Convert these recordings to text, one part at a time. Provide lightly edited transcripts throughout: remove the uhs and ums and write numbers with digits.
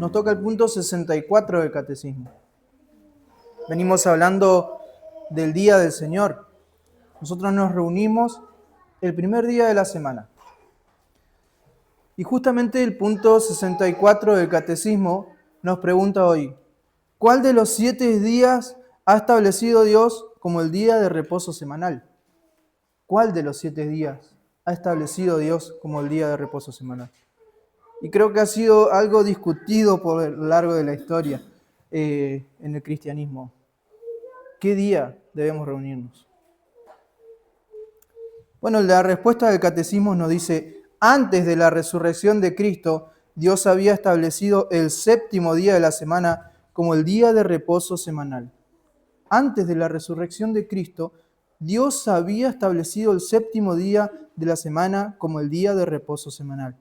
Nos toca el punto 64 del Catecismo. Venimos hablando del Día del Señor. Nosotros nos reunimos el primer día de la semana. Y justamente el punto 64 del Catecismo nos pregunta hoy, ¿cuál de los 7 días ha establecido Dios como el día de reposo semanal? ¿Cuál de los 7 días ha establecido Dios como el día de reposo semanal? Y creo que ha sido algo discutido por lo largo de la historia en el cristianismo. ¿Qué día debemos reunirnos? Bueno, la respuesta del Catecismo nos dice, antes de la resurrección de Cristo, Dios había establecido el 7º día de la semana como el día de reposo semanal. Antes de la resurrección de Cristo, Dios había establecido el 7º día de la semana como el día de reposo semanal.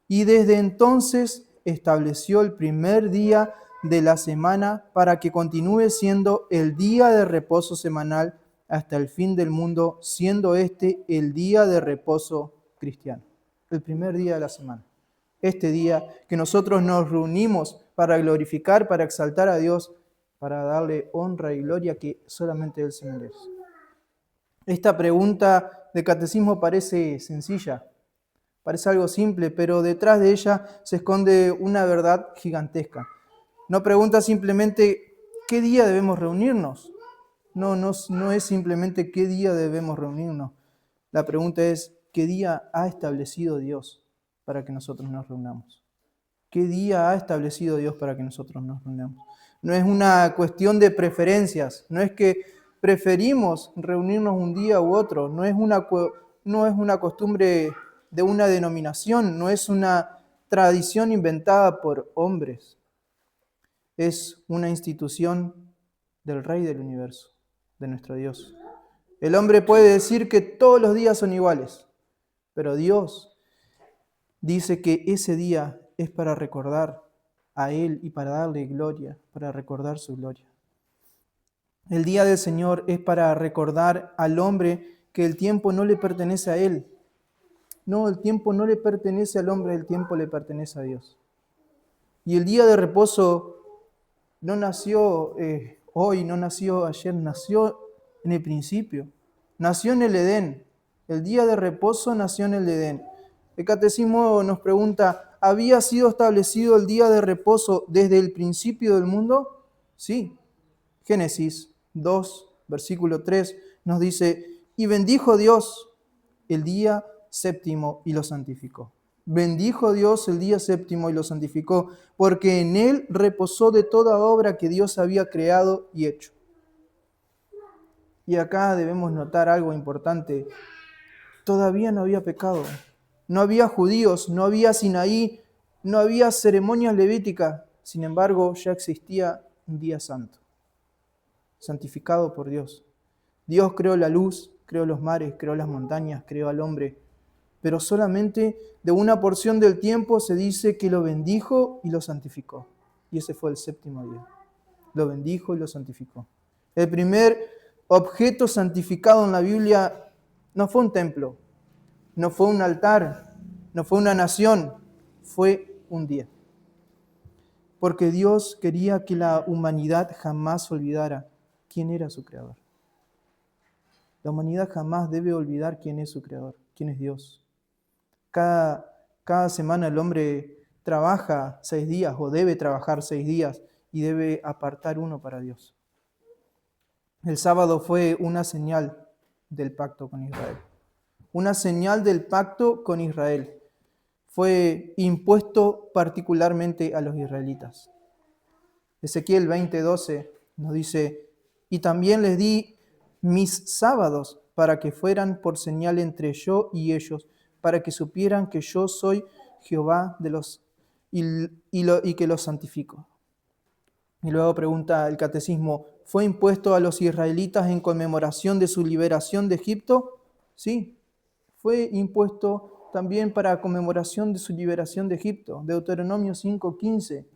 Y desde entonces estableció el primer día de la semana para que continúe siendo el día de reposo semanal hasta el fin del mundo, siendo este el día de reposo cristiano, el primer día de la semana. Este día que nosotros nos reunimos para glorificar, para exaltar a Dios, para darle honra y gloria que solamente Él se merece. Esta pregunta de catecismo parece sencilla, parece algo simple, pero detrás de ella se esconde una verdad gigantesca. No pregunta simplemente qué día debemos reunirnos. No es simplemente qué día debemos reunirnos. La pregunta es qué día ha establecido Dios para que nosotros nos reunamos. ¿Qué día ha establecido Dios para que nosotros nos reunamos? No es una cuestión de preferencias, no es que preferimos reunirnos un día u otro, no es una costumbre de una denominación, no es una tradición inventada por hombres. Es una institución del Rey del Universo, de nuestro Dios. El hombre puede decir que todos los días son iguales, pero Dios dice que ese día es para recordar a Él y para darle gloria, para recordar su gloria. El día del Señor es para recordar al hombre que el tiempo no le pertenece a Él. No, el tiempo no le pertenece al hombre, el tiempo le pertenece a Dios. Y el día de reposo no nació hoy, no nació ayer, nació en el principio. Nació en el Edén. El día de reposo nació en el Edén. El Catecismo nos pregunta, ¿había sido establecido el día de reposo desde el principio del mundo? Sí. Génesis 2, versículo 3 nos dice, y bendijo Dios el día 7º y lo santificó. Bendijo Dios el día 7º y lo santificó, porque en él reposó de toda obra que Dios había creado y hecho. Y acá debemos notar algo importante. Todavía no había pecado. No había judíos, no había Sinaí, no había ceremonias levíticas. Sin embargo, ya existía un día santo, santificado por Dios. Dios creó la luz, creó los mares, creó las montañas, creó al hombre. Pero solamente de una porción del tiempo se dice que lo bendijo y lo santificó. Y ese fue el 7º día. Lo bendijo y lo santificó. El primer objeto santificado en la Biblia no fue un templo, no fue un altar, no fue una nación, fue un día. Porque Dios quería que la humanidad jamás olvidara quién era su creador. La humanidad jamás debe olvidar quién es su creador, quién es Dios. Cada semana el hombre trabaja 6 días o debe trabajar 6 días y debe apartar uno para Dios. El sábado fue una señal del pacto con Israel. Una señal del pacto con Israel. Fue impuesto particularmente a los israelitas. Ezequiel 20:12 nos dice, y también les di mis sábados para que fueran por señal entre yo y ellos, para que supieran que yo soy Jehová y que los santifico. Y luego pregunta el catecismo, ¿fue impuesto a los israelitas en conmemoración de su liberación de Egipto? Sí, fue impuesto también para conmemoración de su liberación de Egipto. Deuteronomio 5:15.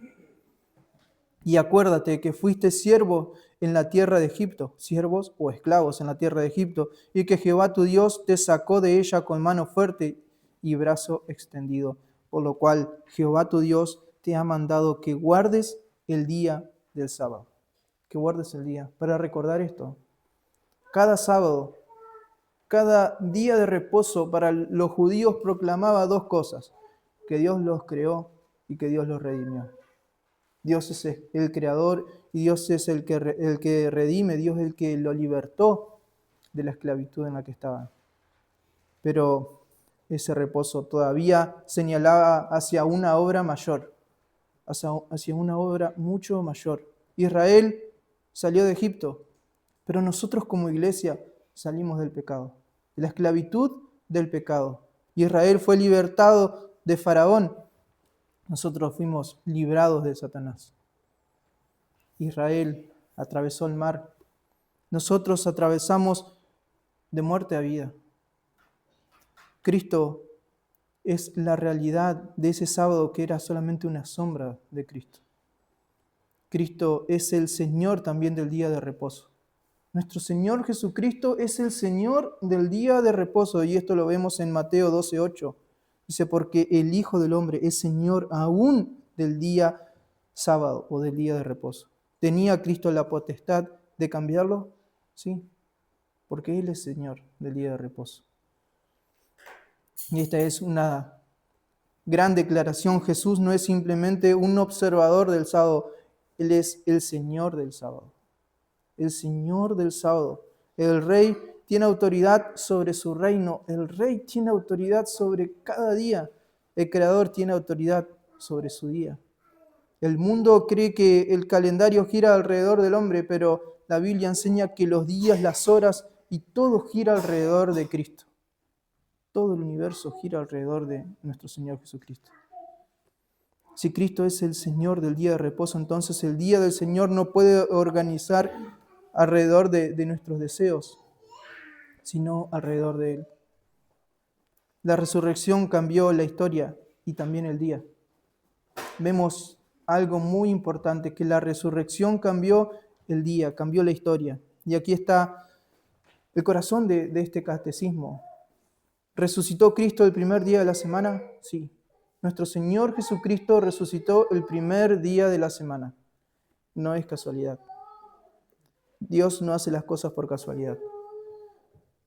Y acuérdate que fuiste siervo en la tierra de Egipto, siervos o esclavos en la tierra de Egipto, y que Jehová tu Dios te sacó de ella con mano fuerte y brazo extendido, por lo cual Jehová tu Dios te ha mandado que guardes el día del sábado. Que guardes el día para recordar esto. Cada sábado, cada día de reposo para los judíos proclamaba dos cosas: que Dios los creó y que Dios los redimió. Dios es el creador y Dios es el que redime, Dios es el que lo libertó de la esclavitud en la que estaban. Pero ese reposo todavía señalaba hacia una obra mayor, hacia una obra mucho mayor. Israel salió de Egipto, pero nosotros como iglesia salimos del pecado, de la esclavitud del pecado. Israel fue libertado de Faraón, nosotros fuimos librados de Satanás. Israel atravesó el mar, nosotros atravesamos de muerte a vida. Cristo es la realidad de ese sábado que era solamente una sombra de Cristo. Cristo es el Señor también del día de reposo. Nuestro Señor Jesucristo es el Señor del día de reposo, y esto lo vemos en Mateo 12:8. Dice, porque el Hijo del Hombre es Señor aún del día sábado o del día de reposo. ¿Tenía Cristo la potestad de cambiarlo? Sí, porque Él es Señor del día de reposo. Y esta es una gran declaración. Jesús no es simplemente un observador del sábado, Él es el Señor del sábado. El Señor del sábado. El Rey tiene autoridad sobre su reino. El Rey tiene autoridad sobre cada día. El Creador tiene autoridad sobre su día. El mundo cree que el calendario gira alrededor del hombre, pero la Biblia enseña que los días, las horas y todo gira alrededor de Cristo. Todo el universo gira alrededor de nuestro Señor Jesucristo. Si Cristo es el Señor del día de reposo, entonces el día del Señor no puede organizar alrededor de nuestros deseos, sino alrededor de Él. La resurrección cambió la historia y también el día. Vemos algo muy importante, que la resurrección cambió el día, cambió la historia. Y aquí está el corazón de este catecismo. ¿Resucitó Cristo el primer día de la semana? Sí. Nuestro Señor Jesucristo resucitó el primer día de la semana. No es casualidad. Dios no hace las cosas por casualidad.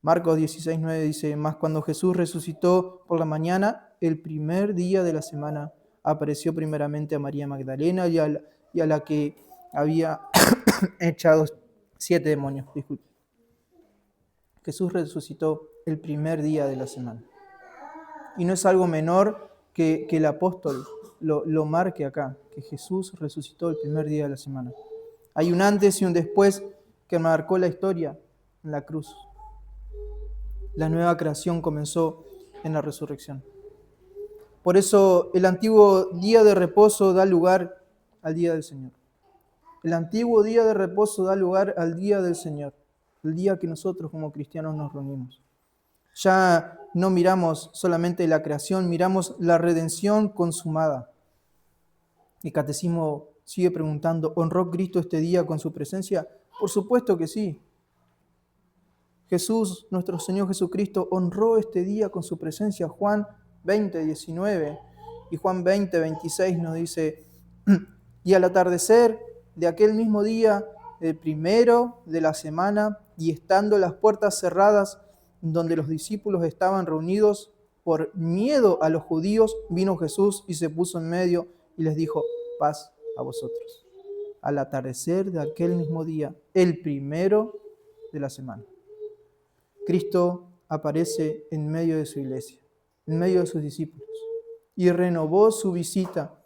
Marcos 16:9 dice, mas cuando Jesús resucitó por la mañana, el primer día de la semana, apareció primeramente a María Magdalena y a la que había echado 7 demonios. Disculpe. Jesús resucitó el primer día de la semana. Y no es algo menor que el apóstol lo marque acá, que Jesús resucitó el primer día de la semana. Hay un antes y un después que marcó la historia en la cruz. La nueva creación comenzó en la resurrección. Por eso el antiguo día de reposo da lugar al día del Señor. El antiguo día de reposo da lugar al día del Señor, el día que nosotros como cristianos nos reunimos. Ya no miramos solamente la creación, miramos la redención consumada. El catecismo sigue preguntando, ¿honró Cristo este día con su presencia? Por supuesto que sí. Jesús, nuestro Señor Jesucristo, honró este día con su presencia. Juan 20:19 y Juan 20:26 nos dice, y al atardecer de aquel mismo día, el primero de la semana, y estando las puertas cerradas, donde los discípulos estaban reunidos, por miedo a los judíos, vino Jesús y se puso en medio y les dijo, paz a vosotros. Al atardecer de aquel mismo día, el primero de la semana. Cristo aparece en medio de su iglesia, en medio de sus discípulos, y renovó su visita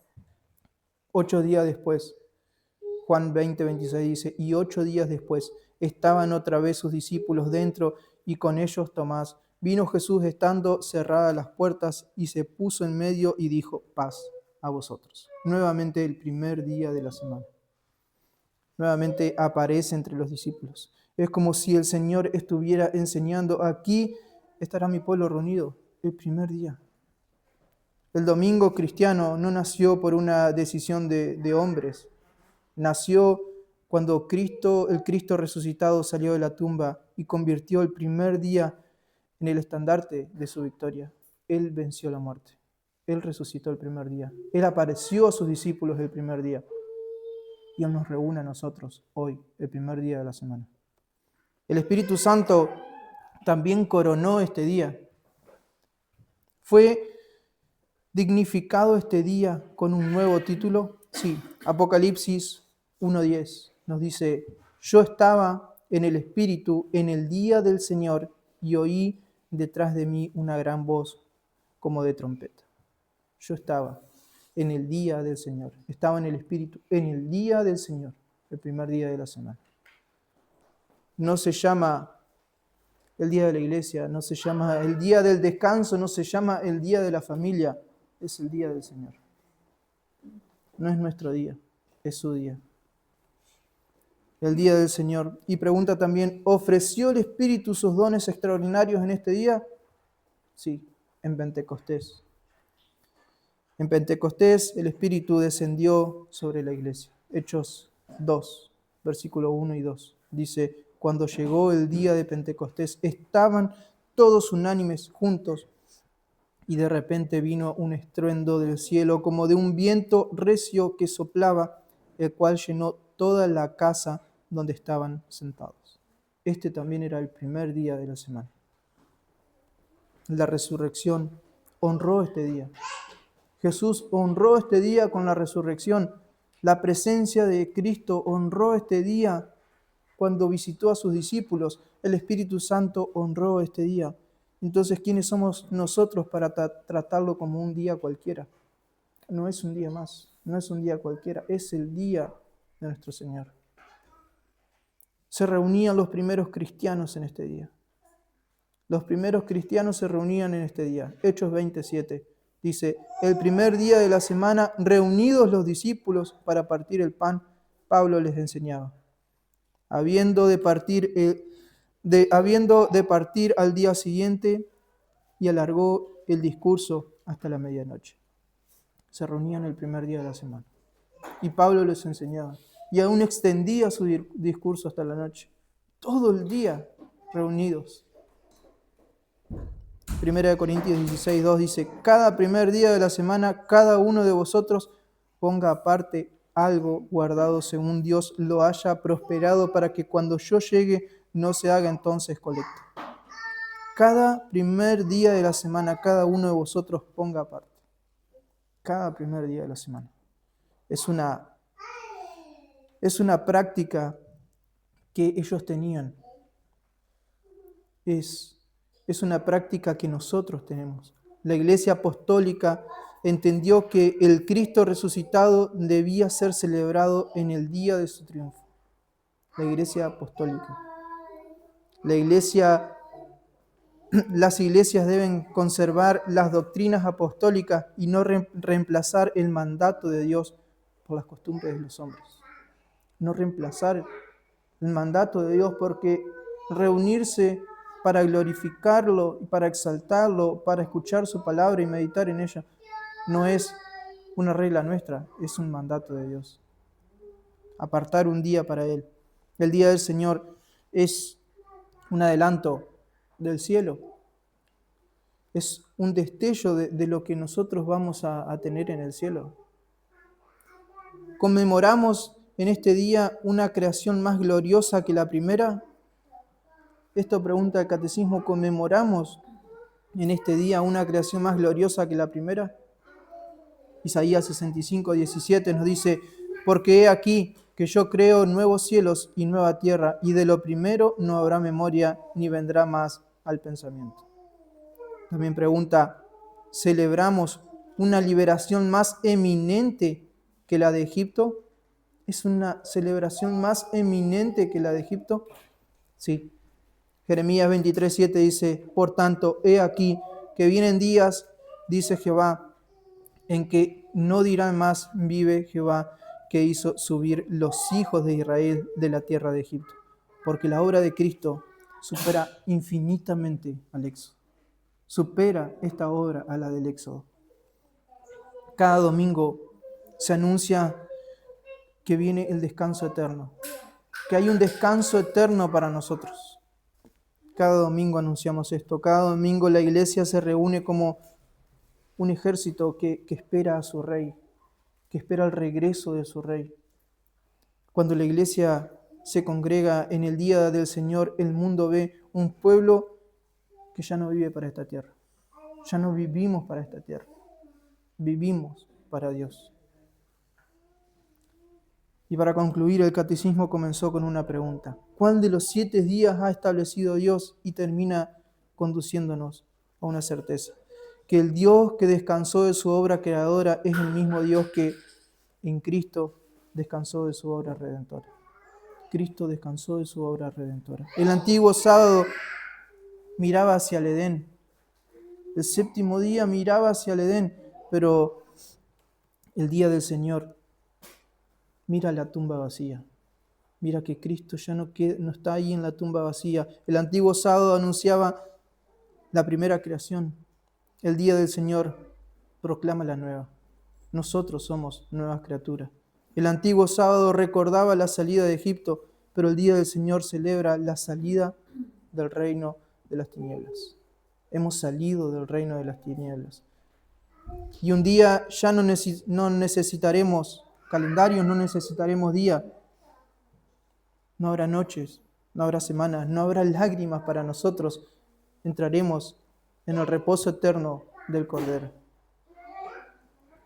8 días después. Juan 20:26 dice, y 8 días después estaban otra vez sus discípulos dentro y con ellos Tomás. Vino Jesús estando cerradas las puertas y se puso en medio y dijo, paz a vosotros. Nuevamente el primer día de la semana. Nuevamente aparece entre los discípulos. Es como si el Señor estuviera enseñando, aquí estará mi pueblo reunido, el primer día. El domingo cristiano no nació por una decisión de hombres. Nació cuando el Cristo resucitado salió de la tumba y convirtió el primer día en el estandarte de su victoria. Él venció la muerte. Él resucitó el primer día. Él apareció a sus discípulos el primer día. Y Él nos reúne a nosotros hoy, el primer día de la semana. El Espíritu Santo también coronó este día. Fue dignificado este día con un nuevo título. Sí, Apocalipsis 1:10 nos dice: yo estaba en el Espíritu en el día del Señor y oí detrás de mí una gran voz como de trompeta. Yo estaba en el día del Señor, estaba en el Espíritu en el día del Señor, el primer día de la semana. No se llama el día de la iglesia, no se llama el día del descanso, no se llama el día de la familia, es el día del Señor. No es nuestro día, es su día. El día del Señor. Y pregunta también, ¿ofreció el Espíritu sus dones extraordinarios en este día? Sí, en Pentecostés. En Pentecostés el Espíritu descendió sobre la iglesia. Hechos 2, versículo 1 y 2. Dice: cuando llegó el día de Pentecostés, estaban todos unánimes juntos, y de repente vino un estruendo del cielo como de un viento recio que soplaba, el cual llenó toda la casa donde estaban sentados. Este también era el primer día de la semana. La resurrección honró este día. Jesús honró este día con la resurrección. La presencia de Cristo honró este día cuando visitó a sus discípulos. El Espíritu Santo honró este día. Entonces, ¿quiénes somos nosotros para tratarlo como un día cualquiera? No es un día más, no es un día cualquiera, es el día de nuestro Señor. Se reunían los primeros cristianos en este día. Los primeros cristianos se reunían en este día. Hechos 27 dice: el primer día de la semana, reunidos los discípulos para partir el pan, Pablo les enseñaba. Habiendo de partir al día siguiente, y alargó el discurso hasta la medianoche. Se reunían el primer día de la semana. Y Pablo les enseñaba. Y aún extendía su discurso hasta la noche. Todo el día reunidos. 1 Corintios 16:2 dice: cada primer día de la semana, cada uno de vosotros ponga aparte algo guardado según Dios lo haya prosperado, para que cuando yo llegue no se haga entonces colecta. Cada primer día de la semana, cada uno de vosotros ponga aparte. Cada primer día de la semana. Es una práctica que ellos tenían. Es una práctica que nosotros tenemos. La Iglesia Apostólica entendió que el Cristo resucitado debía ser celebrado en el día de su triunfo. La Iglesia Apostólica. Las iglesias deben conservar las doctrinas apostólicas y no reemplazar el mandato de Dios por las costumbres de los hombres. No reemplazar el mandato de Dios, porque reunirse para glorificarlo, para exaltarlo, para escuchar su palabra y meditar en ella, no es una regla nuestra, es un mandato de Dios. Apartar un día para Él. El día del Señor es un adelanto del cielo. Es un destello de lo que nosotros vamos a tener en el cielo. Conmemoramos en este día una creación más gloriosa que la primera. Esto pregunta el catecismo: ¿conmemoramos en este día una creación más gloriosa que la primera? Isaías 65:17 nos dice: porque he aquí que yo creo nuevos cielos y nueva tierra, y de lo primero no habrá memoria, ni vendrá más al pensamiento. También pregunta: ¿celebramos una liberación más eminente que la de Egipto? ¿Es una celebración más eminente que la de Egipto? Sí. Jeremías 23:7 dice: por tanto, he aquí que vienen días, dice Jehová, en que no dirán más: vive Jehová, que hizo subir los hijos de Israel de la tierra de Egipto. Porque la obra de Cristo supera infinitamente al Éxodo. Supera esta obra a la del Éxodo. Cada domingo se anuncia que viene el descanso eterno, que hay un descanso eterno para nosotros. Cada domingo anunciamos esto. Cada domingo la iglesia se reúne como un ejército que espera a su rey, que espera el regreso de su rey. Cuando la iglesia se congrega en el día del Señor, el mundo ve un pueblo que ya no vive para esta tierra. Ya no vivimos para esta tierra. Vivimos para Dios. Y para concluir, el catecismo comenzó con una pregunta. ¿Cuál de los 7 días ha establecido Dios? Y termina conduciéndonos a una certeza. Que el Dios que descansó de su obra creadora es el mismo Dios que en Cristo descansó de su obra redentora. Cristo descansó de su obra redentora. El antiguo sábado miraba hacia el Edén. El 7º día miraba hacia el Edén, pero el día del Señor mira la tumba vacía. Mira que Cristo ya no está ahí en la tumba vacía. El antiguo sábado anunciaba la primera creación. El día del Señor proclama la nueva. Nosotros somos nuevas criaturas. El antiguo sábado recordaba la salida de Egipto, pero el día del Señor celebra la salida del reino de las tinieblas. Hemos salido del reino de las tinieblas. Y un día ya no necesitaremos calendarios, no necesitaremos día. No habrá noches, no habrá semanas, no habrá lágrimas para nosotros. Entraremos en el reposo eterno del Cordero.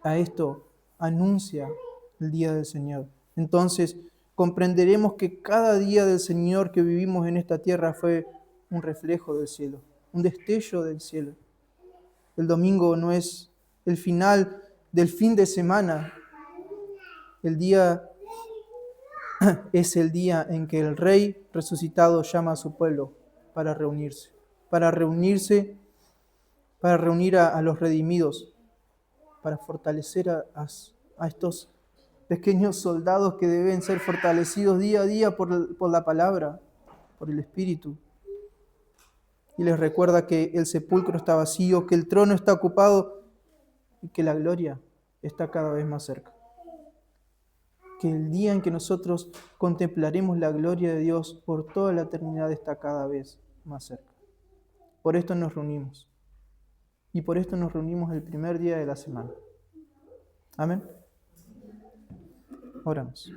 A esto anuncia el día del Señor. Entonces comprenderemos que cada día del Señor que vivimos en esta tierra fue un reflejo del cielo, un destello del cielo. El domingo no es el final del fin de semana. El día es el día en que el Rey resucitado llama a su pueblo para reunir a los redimidos, para fortalecer a estos pequeños soldados que deben ser fortalecidos día a día por la palabra, por el Espíritu. Y les recuerda que el sepulcro está vacío, que el trono está ocupado y que la gloria está cada vez más cerca. Que el día en que nosotros contemplaremos la gloria de Dios por toda la eternidad está cada vez más cerca. Por esto nos reunimos. Y por esto nos reunimos el primer día de la semana. Amén. Oramos.